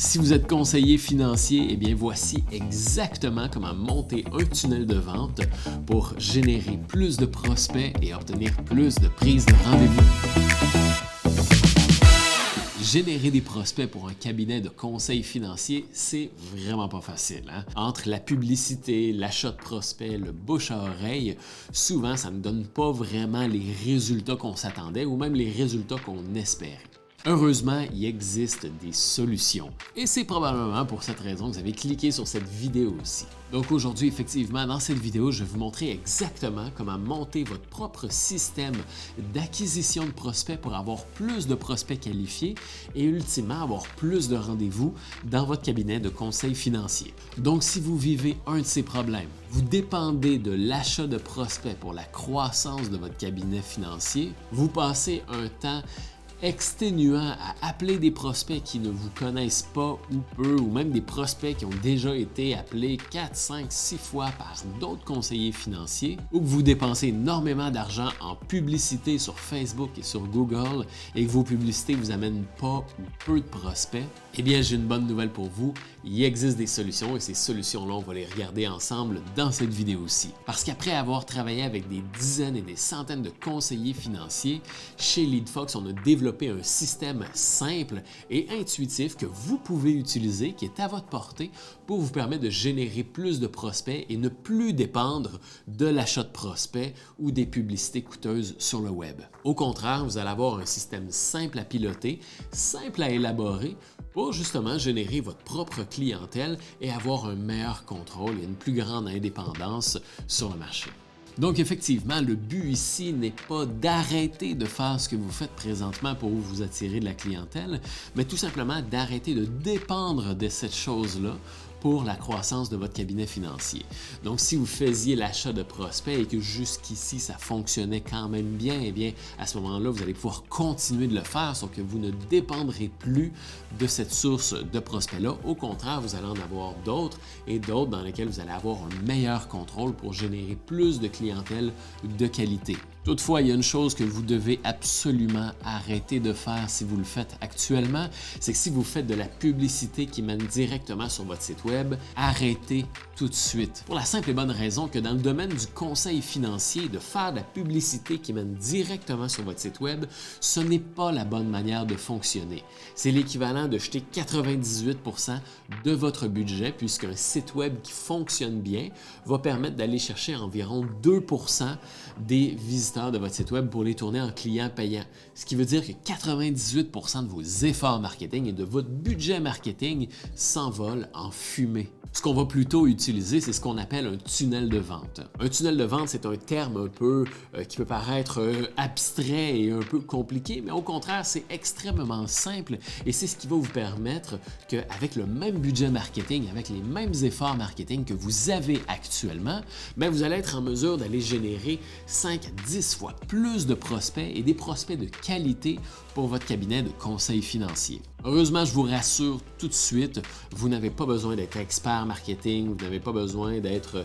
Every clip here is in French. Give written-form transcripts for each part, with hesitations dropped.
Si vous êtes conseiller financier, eh bien voici exactement comment monter un tunnel de vente pour générer plus de prospects et obtenir plus de prises de rendez-vous. Générer des prospects pour un cabinet de conseil financier, c'est vraiment pas facile, hein? Entre la publicité, l'achat de prospects, le bouche à oreille, souvent ça ne donne pas vraiment les résultats qu'on s'attendait ou même les résultats qu'on espérait. Heureusement, il existe des solutions. Et c'est probablement pour cette raison que vous avez cliqué sur cette vidéo aussi. Donc aujourd'hui, effectivement, dans cette vidéo, je vais vous montrer exactement comment monter votre propre système d'acquisition de prospects pour avoir plus de prospects qualifiés et ultimement avoir plus de rendez-vous dans votre cabinet de conseil financier. Donc si vous vivez un de ces problèmes, vous dépendez de l'achat de prospects pour la croissance de votre cabinet financier, vous passez un temps exténuant à appeler des prospects qui ne vous connaissent pas ou peu, ou même des prospects qui ont déjà été appelés 4, 5, 6 fois par d'autres conseillers financiers, ou que vous dépensez énormément d'argent en publicité sur Facebook et sur Google et que vos publicités vous amènent pas ou peu de prospects, eh bien j'ai une bonne nouvelle pour vous, il existe des solutions et ces solutions-là, on va les regarder ensemble dans cette vidéo aussi. Parce qu'après avoir travaillé avec des dizaines et des centaines de conseillers financiers, chez LeadFox, on a développé un système simple et intuitif que vous pouvez utiliser, qui est à votre portée pour vous permettre de générer plus de prospects et ne plus dépendre de l'achat de prospects ou des publicités coûteuses sur le web. Au contraire, vous allez avoir un système simple à piloter, simple à élaborer pour justement générer votre propre clientèle et avoir un meilleur contrôle et une plus grande indépendance sur le marché. Donc effectivement, le but ici n'est pas d'arrêter de faire ce que vous faites présentement pour vous attirer de la clientèle, mais tout simplement d'arrêter de dépendre de cette chose-là pour la croissance de votre cabinet financier. Donc, si vous faisiez l'achat de prospects et que jusqu'ici, ça fonctionnait quand même bien, eh bien, à ce moment-là, vous allez pouvoir continuer de le faire, sauf que vous ne dépendrez plus de cette source de prospects-là. Au contraire, vous allez en avoir d'autres et d'autres dans lesquels vous allez avoir un meilleur contrôle pour générer plus de clientèle de qualité. Toutefois, il y a une chose que vous devez absolument arrêter de faire si vous le faites actuellement, c'est que si vous faites de la publicité qui mène directement sur votre site web, arrêtez tout de suite. Pour la simple et bonne raison que dans le domaine du conseil financier, de faire de la publicité qui mène directement sur votre site web, ce n'est pas la bonne manière de fonctionner. C'est l'équivalent de jeter 98% de votre budget, puisqu'un site web qui fonctionne bien va permettre d'aller chercher environ 2% des visiteurs de votre site web pour les tourner en clients payants. Ce qui veut dire que 98% de vos efforts marketing et de votre budget marketing s'envolent en fumée. Ce qu'on va plutôt utiliser, c'est ce qu'on appelle un tunnel de vente. Un tunnel de vente, c'est un terme un peu qui peut paraître abstrait et un peu compliqué, mais au contraire, c'est extrêmement simple et c'est ce qui va vous permettre qu'avec le même budget marketing, avec les mêmes efforts marketing que vous avez actuellement, bien, vous allez être en mesure d'aller générer 5 à 10 fois plus de prospects et des prospects de qualité pour votre cabinet de conseil financier. Heureusement, je vous rassure tout de suite, vous n'avez pas besoin d'être expert marketing, vous n'avez pas besoin d'être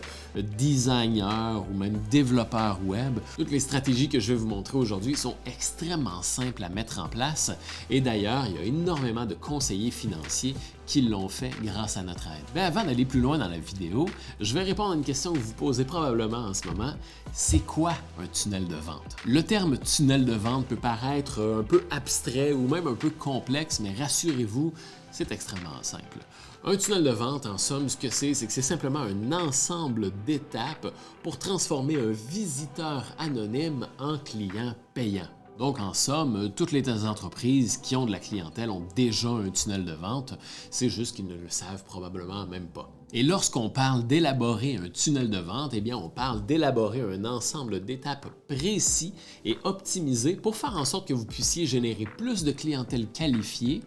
designer ou même développeur web. Toutes les stratégies que je vais vous montrer aujourd'hui sont extrêmement simples à mettre en place et d'ailleurs, il y a énormément de conseillers financiers qui l'ont fait grâce à notre aide. Mais avant d'aller plus loin dans la vidéo, je vais répondre à une question que vous posez probablement en ce moment. C'est quoi un tunnel de vente? Le terme tunnel de vente peut paraître un peu abstrait ou même un peu complexe, mais rassurez-vous, c'est extrêmement simple. Un tunnel de vente, en somme, ce que c'est que c'est simplement un ensemble d'étapes pour transformer un visiteur anonyme en client payant. Donc, en somme, toutes les entreprises qui ont de la clientèle ont déjà un tunnel de vente, c'est juste qu'ils ne le savent probablement même pas. Et lorsqu'on parle d'élaborer un tunnel de vente, eh bien, on parle d'élaborer un ensemble d'étapes précis et optimisées pour faire en sorte que vous puissiez générer plus de clientèle qualifiée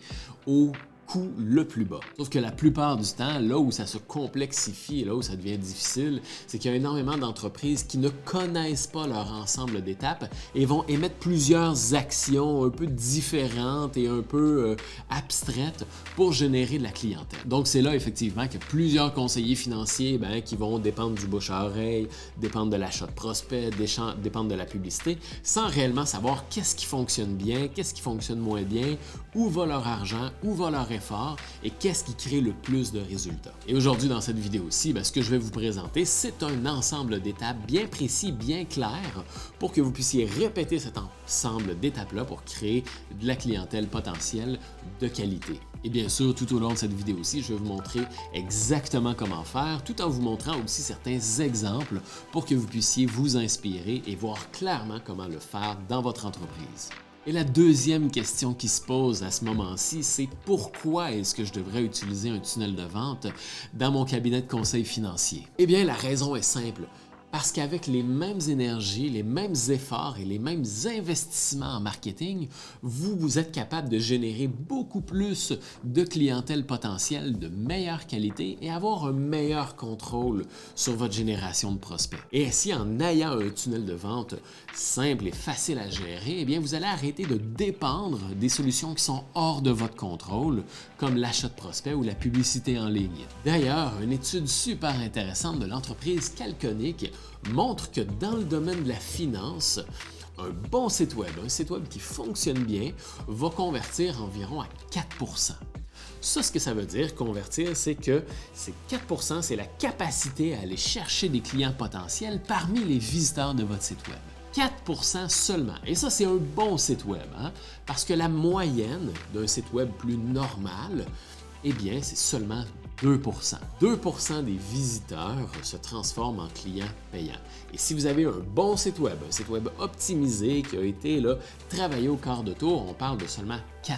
au coût le plus bas. Sauf que la plupart du temps, là où ça se complexifie et là où ça devient difficile, c'est qu'il y a énormément d'entreprises qui ne connaissent pas leur ensemble d'étapes et vont émettre plusieurs actions un peu différentes et un peu abstraites pour générer de la clientèle. Donc, c'est là effectivement que plusieurs conseillers financiers qui vont dépendre du bouche à oreille, dépendre de l'achat de prospects, dépendre de la publicité, sans réellement savoir qu'est-ce qui fonctionne bien, qu'est-ce qui fonctionne moins bien, où va leur argent, où va leur effort et qu'est-ce qui crée le plus de résultats. Et aujourd'hui, dans cette vidéo-ci, ce que je vais vous présenter, c'est un ensemble d'étapes bien précis, bien clair, pour que vous puissiez répéter cet ensemble d'étapes-là pour créer de la clientèle potentielle de qualité. Et bien sûr, tout au long de cette vidéo-ci, je vais vous montrer exactement comment faire, tout en vous montrant aussi certains exemples pour que vous puissiez vous inspirer et voir clairement comment le faire dans votre entreprise. Et la deuxième question qui se pose à ce moment-ci, c'est pourquoi est-ce que je devrais utiliser un tunnel de vente dans mon cabinet de conseil financier? Eh bien, la raison est simple. Parce qu'avec les mêmes énergies, les mêmes efforts et les mêmes investissements en marketing, vous êtes capable de générer beaucoup plus de clientèle potentielle de meilleure qualité et avoir un meilleur contrôle sur votre génération de prospects. Et ainsi, en ayant un tunnel de vente simple et facile à gérer, eh bien, vous allez arrêter de dépendre des solutions qui sont hors de votre contrôle, comme l'achat de prospects ou la publicité en ligne. D'ailleurs, une étude super intéressante de l'entreprise Calconic montre que dans le domaine de la finance, un bon site web, un site web qui fonctionne bien, va convertir environ à 4%. Ça, ce que ça veut dire, convertir, c'est que ces 4%, c'est la capacité à aller chercher des clients potentiels parmi les visiteurs de votre site web. 4% seulement. Et ça, c'est un bon site web, parce que la moyenne d'un site web plus normal, eh bien, c'est seulement 2%. 2% des visiteurs se transforment en clients payants. Et si vous avez un bon site web, un site web optimisé qui a été travaillé au quart de tour, on parle de seulement 4%.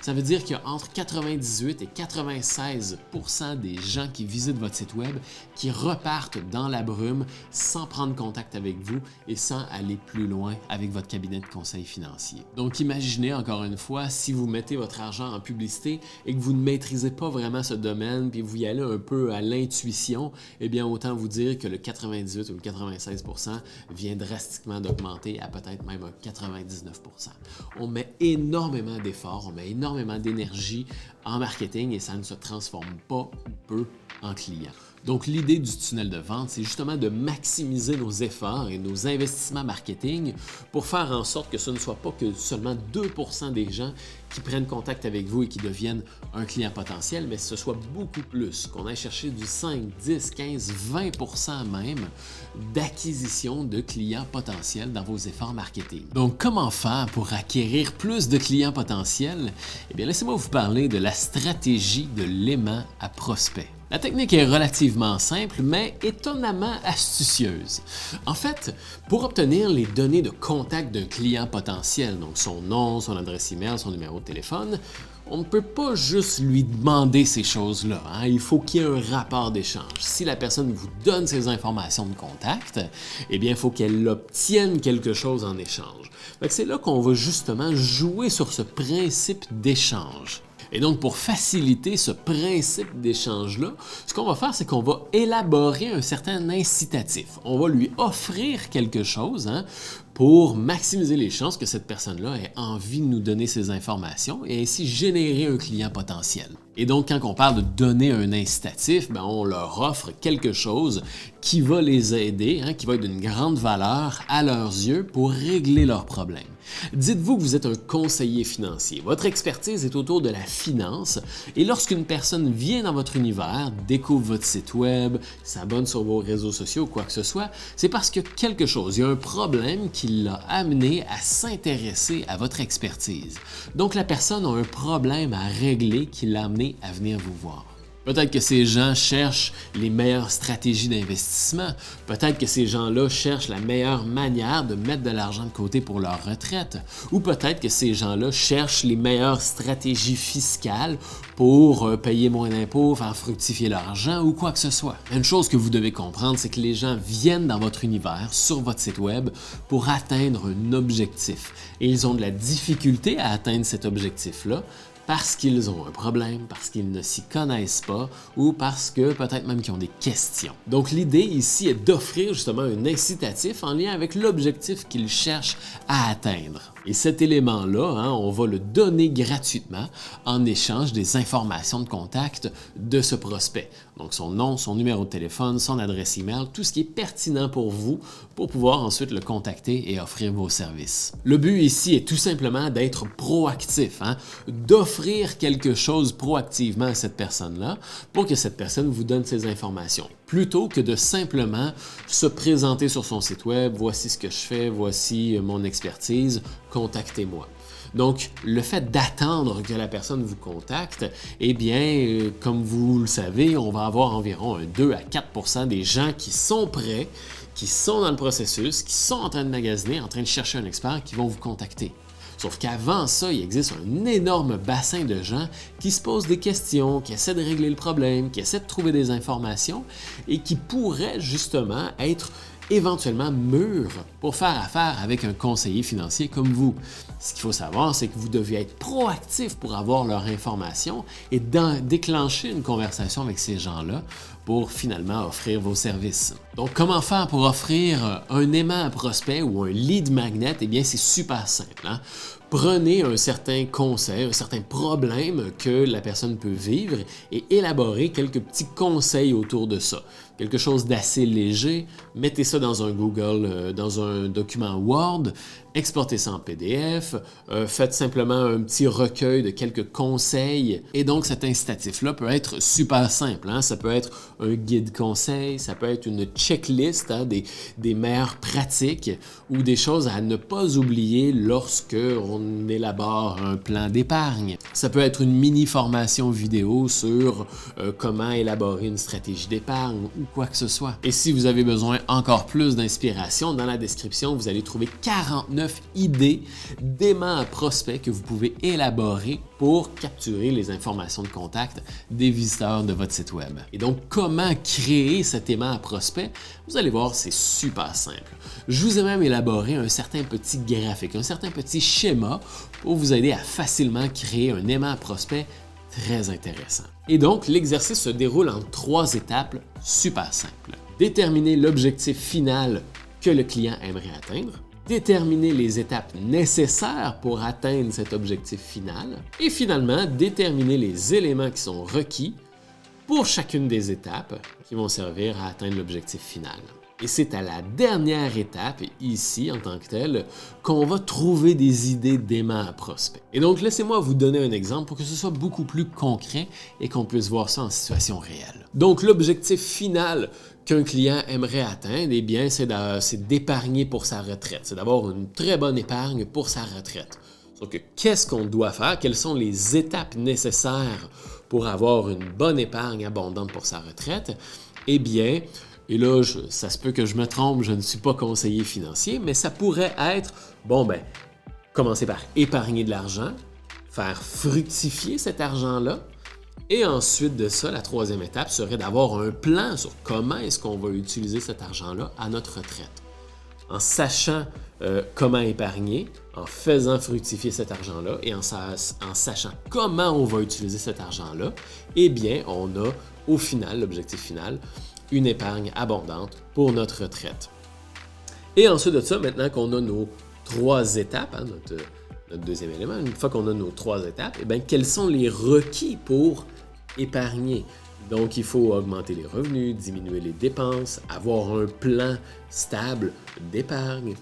Ça veut dire qu'il y a entre 98 et 96% des gens qui visitent votre site web qui repartent dans la brume sans prendre contact avec vous et sans aller plus loin avec votre cabinet de conseil financier. Donc imaginez encore une fois, si vous mettez votre argent en publicité et que vous ne maîtrisez pas vraiment ce domaine puis vous y allez un peu à l'intuition, eh bien autant vous dire que le 98 ou le 96% vient drastiquement d'augmenter à peut-être même un 99%. On met énormément d'efforts, on met énormément d'énergie en marketing et ça ne se transforme pas ou peu en clients. Donc, l'idée du tunnel de vente, c'est justement de maximiser nos efforts et nos investissements marketing pour faire en sorte que ce ne soit pas que seulement 2% des gens qui prennent contact avec vous et qui deviennent un client potentiel, mais que ce soit beaucoup plus, qu'on aille chercher du 5, 10, 15, 20% même d'acquisition de clients potentiels dans vos efforts marketing. Donc, comment faire pour acquérir plus de clients potentiels? Eh bien, laissez-moi vous parler de la stratégie de l'aimant à prospect. La technique est relativement simple, mais étonnamment astucieuse. En fait, pour obtenir les données de contact d'un client potentiel, donc son nom, son adresse email, son numéro de téléphone, on ne peut pas juste lui demander ces choses-là. Il faut qu'il y ait un rapport d'échange. Si la personne vous donne ces informations de contact, eh bien, il faut qu'elle obtienne quelque chose en échange. C'est là qu'on va justement jouer sur ce principe d'échange. Et donc, pour faciliter ce principe d'échange-là, ce qu'on va faire, c'est qu'on va élaborer un certain incitatif. On va lui offrir quelque chose pour maximiser les chances que cette personne-là ait envie de nous donner ces informations et ainsi générer un client potentiel. Et donc, quand on parle de donner un incitatif, on leur offre quelque chose qui va les aider, qui va être d'une grande valeur à leurs yeux pour régler leurs problèmes. Dites-vous que vous êtes un conseiller financier. Votre expertise est autour de la finance et lorsqu'une personne vient dans votre univers, découvre votre site web, s'abonne sur vos réseaux sociaux ou quoi que ce soit, c'est parce qu'il y a quelque chose, il y a un problème qui l'a amené à s'intéresser à votre expertise. Donc la personne a un problème à régler qui l'a amené à venir vous voir. Peut-être que ces gens cherchent les meilleures stratégies d'investissement. Peut-être que ces gens-là cherchent la meilleure manière de mettre de l'argent de côté pour leur retraite. Ou peut-être que ces gens-là cherchent les meilleures stratégies fiscales pour payer moins d'impôts, faire fructifier leur argent ou quoi que ce soit. Une chose que vous devez comprendre, c'est que les gens viennent dans votre univers, sur votre site web, pour atteindre un objectif. Et ils ont de la difficulté à atteindre cet objectif-là parce qu'ils ont un problème, parce qu'ils ne s'y connaissent pas ou parce que peut-être même qu'ils ont des questions. Donc l'idée ici est d'offrir justement un incitatif en lien avec l'objectif qu'ils cherchent à atteindre. Et cet élément-là, hein, on va le donner gratuitement en échange des informations de contact de ce prospect. Donc son nom, son numéro de téléphone, son adresse email, tout ce qui est pertinent pour vous pour pouvoir ensuite le contacter et offrir vos services. Le but ici est tout simplement d'être proactif, hein, d'offrir quelque chose proactivement à cette personne-là pour que cette personne vous donne ces informations, plutôt que de simplement se présenter sur son site web, voici ce que je fais, voici mon expertise, contactez-moi. Donc, le fait d'attendre que la personne vous contacte, eh bien, comme vous le savez, on va avoir environ 2 à 4 % des gens qui sont prêts, qui sont dans le processus, qui sont en train de magasiner, en train de chercher un expert, qui vont vous contacter. Sauf qu'avant ça, il existe un énorme bassin de gens qui se posent des questions, qui essaient de régler le problème, qui essaient de trouver des informations et qui pourraient justement être éventuellement mûrs pour faire affaire avec un conseiller financier comme vous. Ce qu'il faut savoir, c'est que vous devez être proactif pour avoir leur information et déclencher une conversation avec ces gens-là pour finalement offrir vos services. Donc, comment faire pour offrir un aimant à prospect ou un lead magnet? Eh bien, c'est super simple, hein? Prenez un certain conseil, un certain problème que la personne peut vivre et élaborez quelques petits conseils autour de ça. Quelque chose d'assez léger, mettez ça dans un Google, dans un document Word, exportez ça en PDF, faites simplement un petit recueil de quelques conseils. Et donc, cet incitatif-là peut être super simple, hein? Ça peut être un guide conseil, ça peut être une checklist, hein, des meilleures pratiques ou des choses à ne pas oublier lorsque on élabore un plan d'épargne. Ça peut être une mini-formation vidéo sur comment élaborer une stratégie d'épargne ou quoi que ce soit. Et si vous avez besoin encore plus d'inspiration, dans la description, vous allez trouver 49 idées d'aimants à prospects que vous pouvez élaborer pour capturer les informations de contact des visiteurs de votre site web. Et donc, comment créer cet aimant à prospect? Vous allez voir, c'est super simple. Je vous ai même élaboré un certain petit graphique, un certain petit schéma pour vous aider à facilement créer un aimant à prospect très intéressant. Et donc, l'exercice se déroule en 3 étapes super simples. Déterminer l'objectif final que le client aimerait atteindre, déterminer les étapes nécessaires pour atteindre cet objectif final et finalement, déterminer les éléments qui sont requis pour chacune des étapes qui vont servir à atteindre l'objectif final. Et c'est à la dernière étape, ici en tant que telle, qu'on va trouver des idées d'aimants à prospect. Et donc, laissez-moi vous donner un exemple pour que ce soit beaucoup plus concret et qu'on puisse voir ça en situation réelle. Donc, l'objectif final qu'un client aimerait atteindre, eh bien, c'est d'épargner pour sa retraite. C'est d'avoir une très bonne épargne pour sa retraite. Donc, qu'est-ce qu'on doit faire? Quelles sont les étapes nécessaires pour avoir une bonne épargne abondante pour sa retraite? Eh bien, et là, ça se peut que je me trompe, je ne suis pas conseiller financier, mais ça pourrait être, commencer par épargner de l'argent, faire fructifier cet argent-là, et ensuite de ça, la 3e étape serait d'avoir un plan sur comment est-ce qu'on va utiliser cet argent-là à notre retraite. En sachant comment épargner, en faisant fructifier cet argent-là et en sachant comment on va utiliser cet argent-là, eh bien, on a au final, l'objectif final, une épargne abondante pour notre retraite. Et ensuite de ça, maintenant qu'on a nos 3 étapes, hein, notre deuxième élément, une fois qu'on a nos 3 étapes, eh bien, quels sont les requis pour épargner? Donc, il faut augmenter les revenus, diminuer les dépenses, avoir un plan stable d'épargne.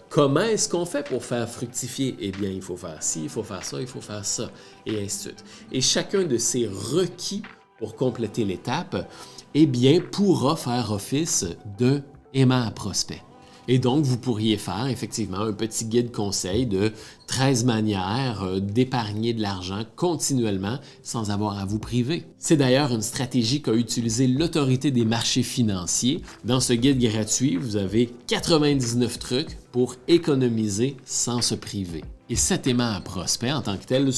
Comment est-ce qu'on fait pour faire fructifier? Eh bien, il faut faire ci, il faut faire ça, il faut faire ça, et ainsi de suite. Et chacun de ces requis pour compléter l'étape, eh bien, pourra faire office de aimant à prospect. Et donc, vous pourriez faire effectivement un petit guide conseil de 13 manières d'épargner de l'argent continuellement sans avoir à vous priver. C'est d'ailleurs une stratégie qu'a utilisée l'Autorité des marchés financiers. Dans ce guide gratuit, vous avez 99 trucs pour économiser sans se priver. Et cet aimant à prospect, en tant que tel,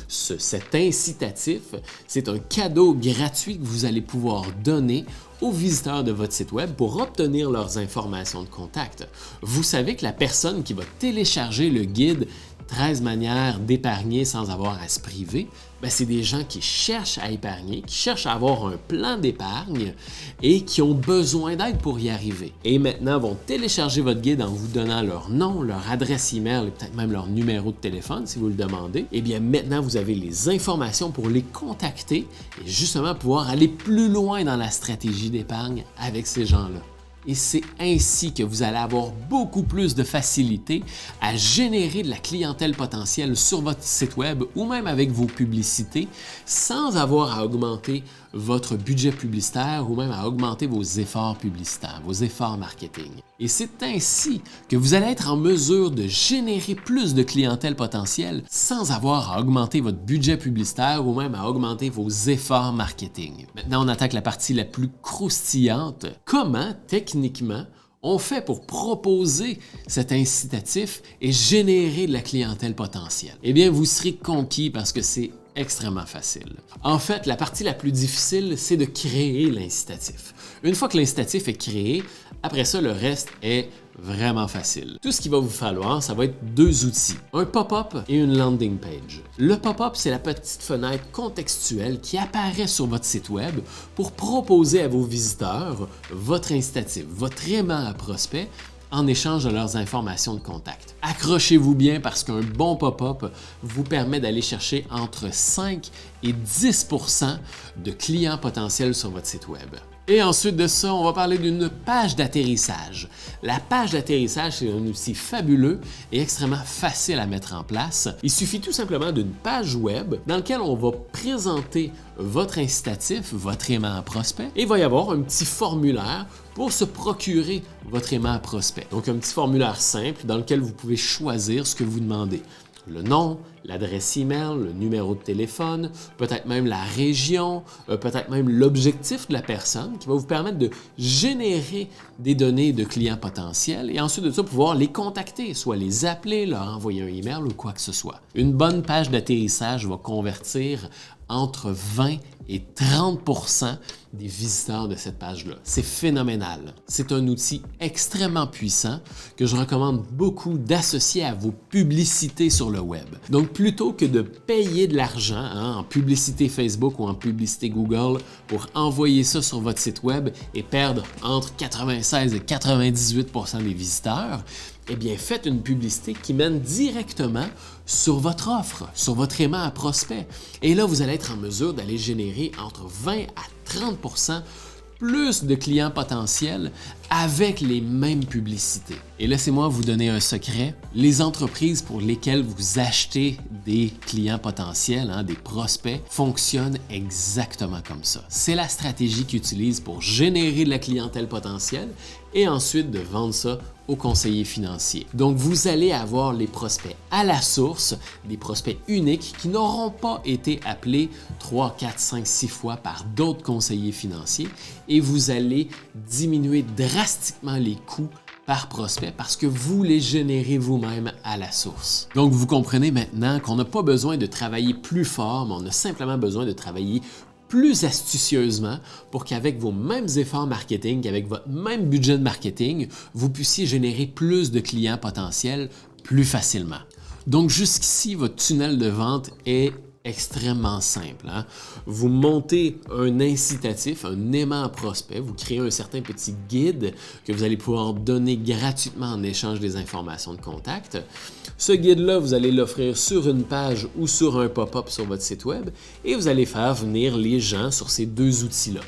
cet incitatif, c'est un cadeau gratuit que vous allez pouvoir donner aux visiteurs de votre site web pour obtenir leurs informations de contact. Vous savez que la personne qui va télécharger le guide 13 manières d'épargner sans avoir à se priver Ben, c'est des gens qui cherchent à épargner, qui cherchent à avoir un plan d'épargne et qui ont besoin d'aide pour y arriver. Et maintenant, vont télécharger votre guide en vous donnant leur nom, leur adresse email et peut-être même leur numéro de téléphone si vous le demandez. Eh bien, maintenant, vous avez les informations pour les contacter et justement pouvoir aller plus loin dans la stratégie d'épargne avec ces gens-là. Et c'est ainsi que vous allez avoir beaucoup plus de facilité à générer de la clientèle potentielle sur votre site web ou même avec vos publicités sans avoir à augmenter votre budget publicitaire ou même à augmenter vos efforts publicitaires, vos efforts marketing. Et c'est ainsi que vous allez être en mesure de générer plus de clientèle potentielle sans avoir à augmenter votre budget publicitaire ou même à augmenter vos efforts marketing. Maintenant, on attaque la partie la plus croustillante. Comment, techniquement, on fait pour proposer cet incitatif et générer de la clientèle potentielle? Eh bien, vous serez conquis parce que c'est extrêmement facile. En fait, la partie la plus difficile, c'est de créer l'incitatif. Une fois que l'incitatif est créé, après ça, le reste est vraiment facile. Tout ce qu'il va vous falloir, ça va être deux outils, un pop-up et une landing page. Le pop-up, c'est la petite fenêtre contextuelle qui apparaît sur votre site web pour proposer à vos visiteurs votre incitatif, votre aimant à prospect en échange de leurs informations de contact. Accrochez-vous bien parce qu'un bon pop-up vous permet d'aller chercher entre 5 et 10 % de clients potentiels sur votre site web. Et ensuite de ça, on va parler d'une page d'atterrissage. La page d'atterrissage, c'est un outil fabuleux et extrêmement facile à mettre en place. Il suffit tout simplement d'une page web dans laquelle on va présenter votre incitatif, votre aimant à prospect, et il va y avoir un petit formulaire pour se procurer votre aimant à prospect. Donc un petit formulaire simple dans lequel vous pouvez choisir ce que vous demandez. Le nom, l'adresse email, le numéro de téléphone, peut-être même la région, peut-être même l'objectif de la personne qui va vous permettre de générer des données de clients potentiels et ensuite de ça pouvoir les contacter, soit les appeler, leur envoyer un email ou quoi que ce soit. Une bonne page d'atterrissage va convertir entre 20 et 30 % des visiteurs de cette page-là. C'est phénoménal. C'est un outil extrêmement puissant que je recommande beaucoup d'associer à vos publicités sur le web. Donc, plutôt que de payer de l'argent en publicité Facebook ou en publicité Google pour envoyer ça sur votre site web et perdre entre 96 et 98 % des visiteurs, eh bien, faites une publicité qui mène directement sur votre offre, sur votre aimant à prospect. Et là, vous allez être en mesure d'aller générer entre 20 à 30 % plus de clients potentiels avec les mêmes publicités. Et laissez-moi vous donner un secret. Les entreprises pour lesquelles vous achetez des clients potentiels, des prospects, fonctionnent exactement comme ça. C'est la stratégie qu'ils utilisent pour générer de la clientèle potentielle et ensuite de vendre ça aux conseillers financiers. Donc, vous allez avoir les prospects à la source, des prospects uniques qui n'auront pas été appelés 3, 4, 5, 6 fois par d'autres conseillers financiers et vous allez diminuer drastiquement les coûts par prospect parce que vous les générez vous-même à la source. Donc, vous comprenez maintenant qu'on n'a pas besoin de travailler plus fort, mais on a simplement besoin de travailler plus astucieusement pour qu'avec vos mêmes efforts marketing, qu'avec votre même budget de marketing, vous puissiez générer plus de clients potentiels plus facilement. Donc jusqu'ici, votre tunnel de vente est extrêmement simple. Vous montez un incitatif, un aimant à prospect, vous créez un certain petit guide que vous allez pouvoir donner gratuitement en échange des informations de contact. Ce guide-là, vous allez l'offrir sur une page ou sur un pop-up sur votre site web et vous allez faire venir les gens sur ces deux outils-là.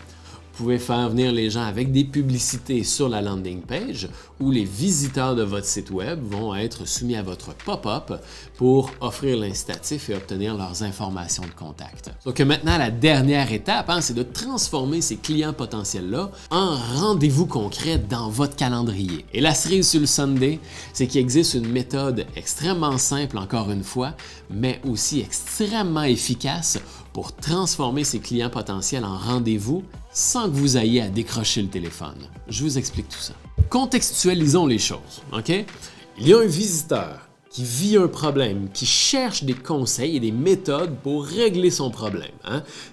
Vous pouvez faire venir les gens avec des publicités sur la landing page où les visiteurs de votre site web vont être soumis à votre pop-up pour offrir l'incitatif et obtenir leurs informations de contact. Donc maintenant, la dernière étape, c'est de transformer ces clients potentiels-là en rendez-vous concrets dans votre calendrier. Et la cerise sur le sundae, c'est qu'il existe une méthode extrêmement simple, encore une fois, mais aussi extrêmement efficace pour transformer ces clients potentiels en rendez-vous sans que vous ayez à décrocher le téléphone. Je vous explique tout ça. Contextualisons les choses, OK? Il y a un visiteur qui vit un problème, qui cherche des conseils et des méthodes pour régler son problème.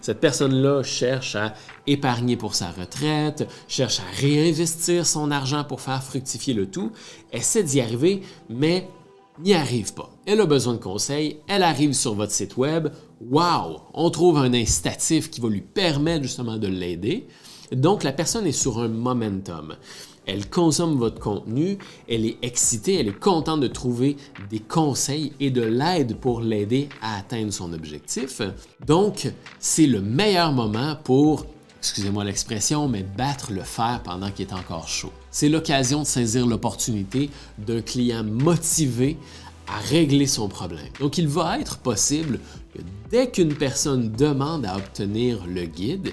Cette personne-là cherche à épargner pour sa retraite, cherche à réinvestir son argent pour faire fructifier le tout, essaie d'y arriver, mais n'y arrive pas. Elle a besoin de conseils, elle arrive sur votre site web, wow, on trouve un incitatif qui va lui permettre justement de l'aider. Donc, la personne est sur un momentum. Elle consomme votre contenu, elle est excitée, elle est contente de trouver des conseils et de l'aide pour l'aider à atteindre son objectif. Donc, c'est le meilleur moment pour, excusez-moi l'expression, mais battre le fer pendant qu'il est encore chaud. C'est l'occasion de saisir l'opportunité d'un client motivé à régler son problème. Donc, il va être possible que dès qu'une personne demande à obtenir le guide,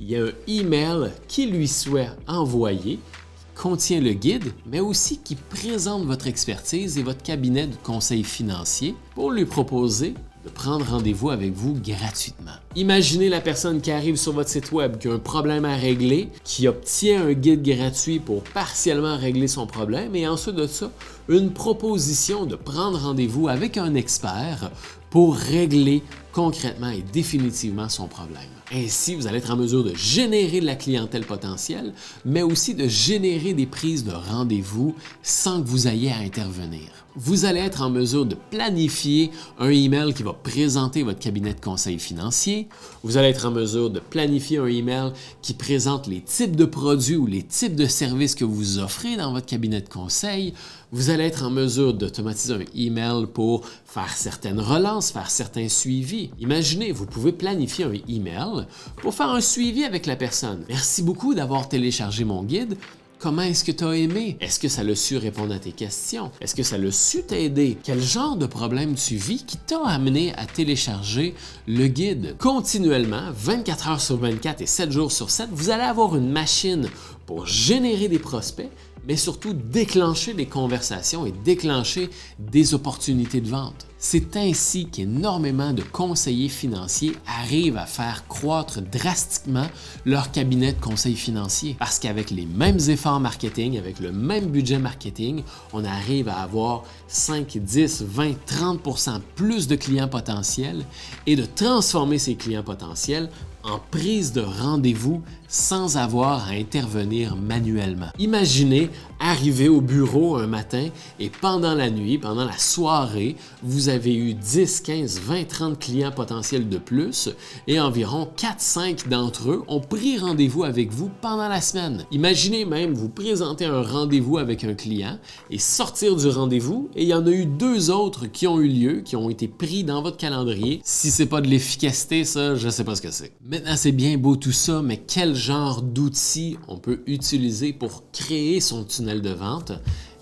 il y a un email qui lui soit envoyé, qui contient le guide, mais aussi qui présente votre expertise et votre cabinet de conseil financier pour lui proposer de prendre rendez-vous avec vous gratuitement. Imaginez la personne qui arrive sur votre site web, qui a un problème à régler, qui obtient un guide gratuit pour partiellement régler son problème et ensuite de ça, une proposition de prendre rendez-vous avec un expert pour régler concrètement et définitivement son problème. Ainsi, vous allez être en mesure de générer de la clientèle potentielle, mais aussi de générer des prises de rendez-vous sans que vous ayez à intervenir. Vous allez être en mesure de planifier un email qui va présenter votre cabinet de conseil financier. Vous allez être en mesure de planifier un email qui présente les types de produits ou les types de services que vous offrez dans votre cabinet de conseil. Vous allez être en mesure d'automatiser un email pour faire certaines relances, faire certains suivis. Imaginez, vous pouvez planifier un email pour faire un suivi avec la personne. Merci beaucoup d'avoir téléchargé mon guide. Comment est-ce que tu as aimé? Est-ce que ça l'a su répondre à tes questions? Est-ce que ça l'a su t'aider? Quel genre de problème tu vis qui t'a amené à télécharger le guide? Continuellement, 24 heures sur 24 et 7 jours sur 7, vous allez avoir une machine pour générer des prospects, mais surtout déclencher des conversations et déclencher des opportunités de vente. C'est ainsi qu'énormément de conseillers financiers arrivent à faire croître drastiquement leur cabinet de conseil financier. Parce qu'avec les mêmes efforts marketing, avec le même budget marketing, on arrive à avoir 5, 10, 20, 30% plus de clients potentiels et de transformer ces clients potentiels en prise de rendez-vous sans avoir à intervenir manuellement. Imaginez arriver au bureau un matin et pendant la nuit, pendant la soirée, vous avez eu 10, 15, 20, 30 clients potentiels de plus et environ 4-5 d'entre eux ont pris rendez-vous avec vous pendant la semaine. Imaginez même vous présenter un rendez-vous avec un client et sortir du rendez-vous et il y en a eu 2 autres qui ont eu lieu, qui ont été pris dans votre calendrier. Si c'est pas de l'efficacité, ça, je sais pas ce que c'est. Maintenant, c'est bien beau tout ça, mais quel genre d'outils on peut utiliser pour créer son tunnel de vente?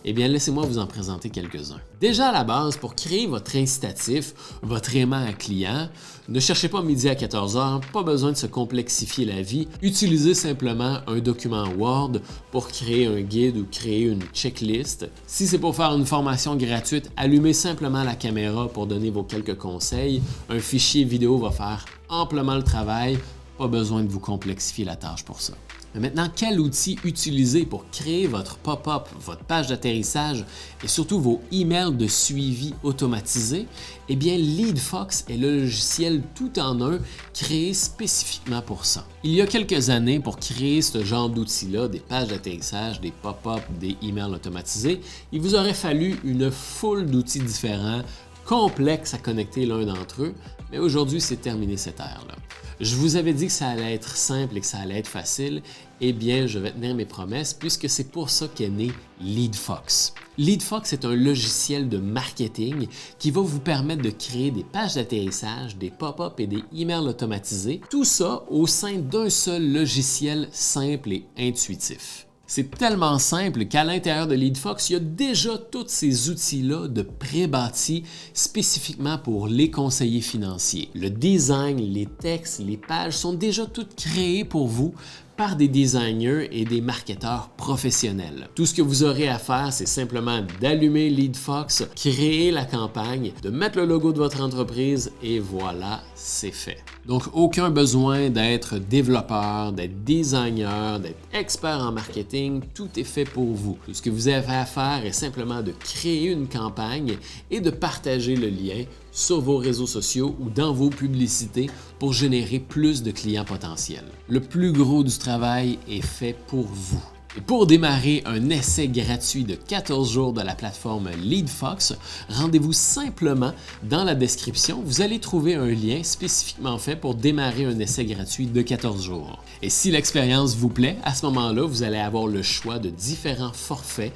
Eh bien, laissez-moi vous en présenter quelques-uns. Déjà à la base, pour créer votre incitatif, votre aimant à client, ne cherchez pas midi à 14h, pas besoin de se complexifier la vie. Utilisez simplement un document Word pour créer un guide ou créer une checklist. Si c'est pour faire une formation gratuite, allumez simplement la caméra pour donner vos quelques conseils. Un fichier vidéo va faire amplement le travail. Pas besoin de vous complexifier la tâche pour ça. Mais maintenant, quel outil utiliser pour créer votre pop-up, votre page d'atterrissage et surtout vos emails de suivi automatisés? Eh bien, LeadFox est le logiciel tout en un créé spécifiquement pour ça. Il y a quelques années, pour créer ce genre d'outils-là, des pages d'atterrissage, des pop-up, des emails automatisés, il vous aurait fallu une foule d'outils différents, complexes à connecter l'un d'entre eux, mais aujourd'hui, c'est terminé cette ère-là. Je vous avais dit que ça allait être simple et que ça allait être facile. Eh bien, je vais tenir mes promesses puisque c'est pour ça qu'est né LeadFox. LeadFox est un logiciel de marketing qui va vous permettre de créer des pages d'atterrissage, des pop-up et des emails automatisés. Tout ça au sein d'un seul logiciel simple et intuitif. C'est tellement simple qu'à l'intérieur de LeadFox, il y a déjà tous ces outils-là de pré-bâtis spécifiquement pour les conseillers financiers. Le design, les textes, les pages sont déjà toutes créées pour vous par des designers et des marketeurs professionnels. Tout ce que vous aurez à faire, c'est simplement d'allumer LeadFox, créer la campagne, de mettre le logo de votre entreprise et voilà, c'est fait. Donc, aucun besoin d'être développeur, d'être designer, d'être expert en marketing, tout est fait pour vous. Tout ce que vous avez à faire est simplement de créer une campagne et de partager le lien sur vos réseaux sociaux ou dans vos publicités pour générer plus de clients potentiels. Le plus gros du travail est fait pour vous. Et pour démarrer un essai gratuit de 14 jours de la plateforme LeadFox, rendez-vous simplement dans la description. Vous allez trouver un lien spécifiquement fait pour démarrer un essai gratuit de 14 jours. Et si l'expérience vous plaît, à ce moment-là, vous allez avoir le choix de différents forfaits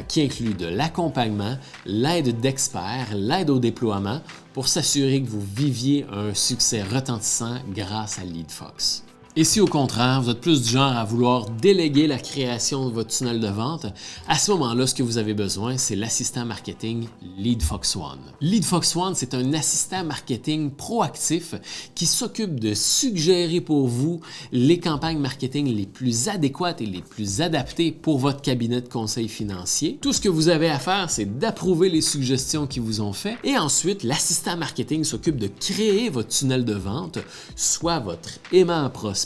qui incluent de l'accompagnement, l'aide d'experts, l'aide au déploiement pour s'assurer que vous viviez un succès retentissant grâce à LeadFox. Et si au contraire, vous êtes plus du genre à vouloir déléguer la création de votre tunnel de vente, à ce moment-là, ce que vous avez besoin, c'est l'assistant marketing LeadFox One. LeadFox One, c'est un assistant marketing proactif qui s'occupe de suggérer pour vous les campagnes marketing les plus adéquates et les plus adaptées pour votre cabinet de conseil financier. Tout ce que vous avez à faire, c'est d'approuver les suggestions qu'ils vous ont faites et ensuite, l'assistant marketing s'occupe de créer votre tunnel de vente, soit votre aimant à prospect,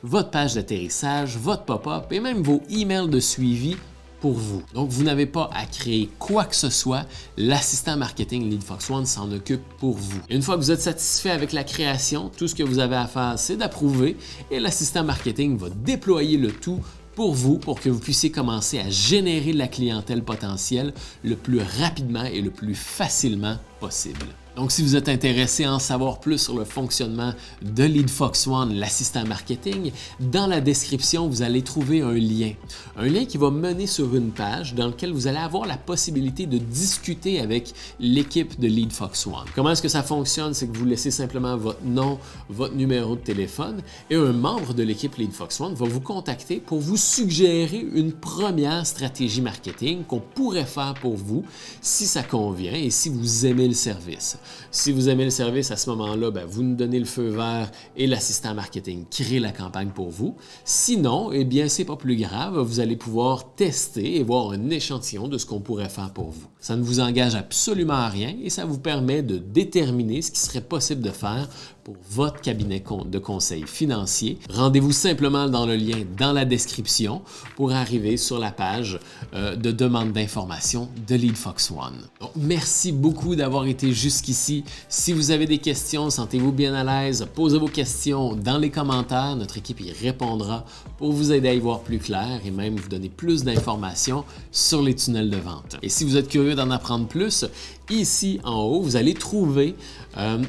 votre page d'atterrissage, votre pop-up et même vos emails de suivi pour vous. Donc, vous n'avez pas à créer quoi que ce soit. L'assistant marketing LeadFox One s'en occupe pour vous. Une fois que vous êtes satisfait avec la création, tout ce que vous avez à faire, c'est d'approuver et l'assistant marketing va déployer le tout pour vous, pour que vous puissiez commencer à générer de la clientèle potentielle le plus rapidement et le plus facilement possible. Donc, si vous êtes intéressé à en savoir plus sur le fonctionnement de LeadFox One, l'assistant marketing, dans la description, vous allez trouver un lien. Un lien qui va mener sur une page dans laquelle vous allez avoir la possibilité de discuter avec l'équipe de LeadFox One. Comment est-ce que ça fonctionne? C'est que vous laissez simplement votre nom, votre numéro de téléphone et un membre de l'équipe LeadFox One va vous contacter pour vous suggérer une première stratégie marketing qu'on pourrait faire pour vous si ça convient et si vous aimez le service. Si vous aimez le service, à ce moment-là, vous nous donnez le feu vert et l'assistant marketing crée la campagne pour vous. Sinon, eh bien, c'est pas plus grave, vous allez pouvoir tester et voir un échantillon de ce qu'on pourrait faire pour vous. Ça ne vous engage absolument à rien et ça vous permet de déterminer ce qui serait possible de faire pour votre cabinet de conseil financier. Rendez-vous simplement dans le lien dans la description pour arriver sur la page de demande d'information de LeadFox One. Donc, merci beaucoup d'avoir été jusqu'ici. Si vous avez des questions, sentez-vous bien à l'aise, posez vos questions dans les commentaires. Notre équipe y répondra pour vous aider à y voir plus clair et même vous donner plus d'informations sur les tunnels de vente. Et si vous êtes curieux d'en apprendre plus, ici en haut, vous allez trouver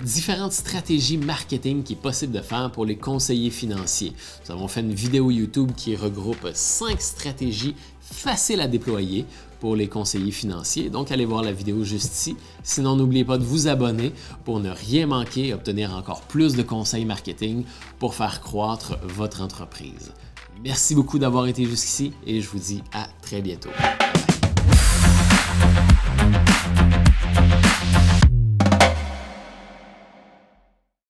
différentes stratégies marketing qui est possible de faire pour les conseillers financiers. Nous avons fait une vidéo YouTube qui regroupe 5 stratégies faciles à déployer pour les conseillers financiers. Donc, allez voir la vidéo juste ici. Sinon, n'oubliez pas de vous abonner pour ne rien manquer et obtenir encore plus de conseils marketing pour faire croître votre entreprise. Merci beaucoup d'avoir été jusqu'ici et je vous dis à très bientôt. Bye bye.